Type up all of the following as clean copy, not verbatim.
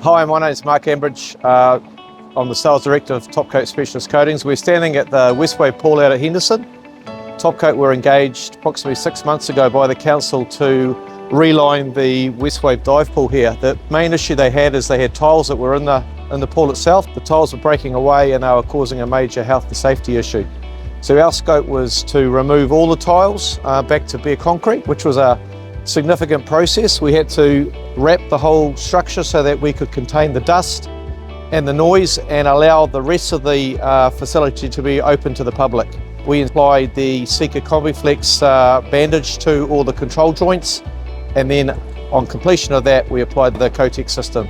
Hi, my name is Mark Ambridge. I'm the Sales Director of Topcoat Specialist Coatings. We're standing at the West Wave pool out at Henderson. Topcoat were engaged approximately 6 months ago by the council to reline the West Wave dive pool here. The main issue they had is they had tiles that were in the pool itself. The tiles were breaking away and they were causing a major health and safety issue. So our scope was to remove all the tiles back to bare concrete, which was a significant process. We had to wrap the whole structure so that we could contain the dust and the noise and allow the rest of the facility to be open to the public. We applied the Combiflex bandage to all the control joints, and then on completion of that we applied the Cotec system.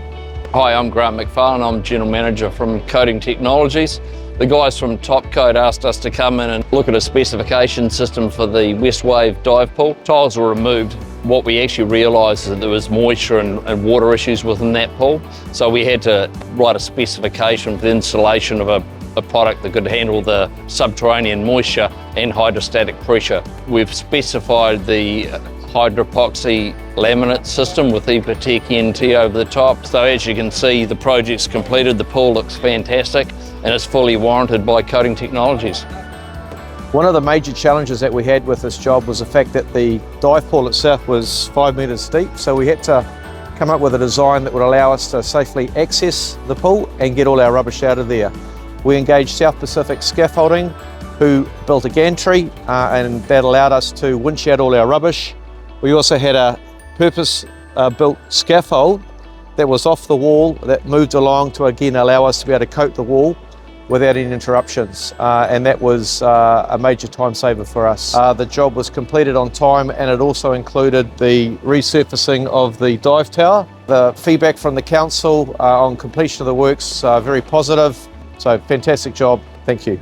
Hi, I'm Grant McFarlane. I'm General Manager from Coating Technologies. The guys from Topcoat asked us to come in and look at a specification system for the West Wave dive pool. Tiles were removed. What we actually realised is that there was moisture and water issues within that pool. So we had to write a specification for the installation of a product that could handle the subterranean moisture and hydrostatic pressure. We've specified the hydropoxy laminate system with Cotec NT over the top. So as you can see, the project's completed, the pool looks fantastic and it's fully warranted by Coating Technologies. One of the major challenges that we had with this job was the fact that the dive pool itself was 5 metres deep, so we had to come up with a design that would allow us to safely access the pool and get all our rubbish out of there. We engaged South Pacific Scaffolding, who built a gantry and that allowed us to winch out all our rubbish. We also had a purpose-built scaffold that was off the wall that moved along to again allow us to be able to coat the wall without any interruptions, and that was a major time saver for us. The job was completed on time and it also included the resurfacing of the dive tower. The feedback from the council on completion of the works very positive, so fantastic job, thank you.